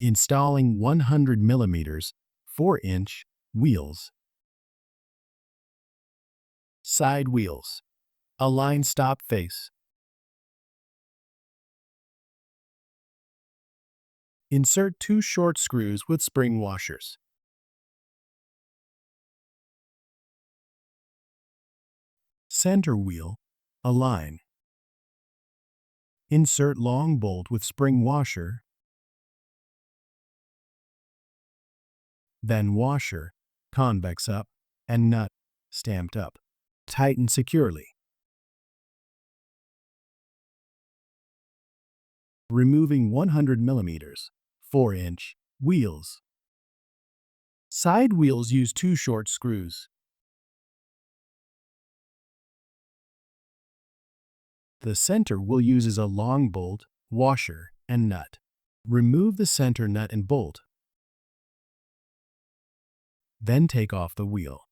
Installing 100 millimeters 4-inch wheels. Side wheels. Align stop face. Insert 2 short screws with spring washers. Center wheel. Align. Insert long bolt with spring washer, then washer, convex up, and nut stamped up. Tighten securely. Removing 100 millimeters 4-inch wheels. Side wheels use 2 short screws. The center wheel uses a long bolt, washer, and nut. Remove the center nut and bolt. Then take off the wheel.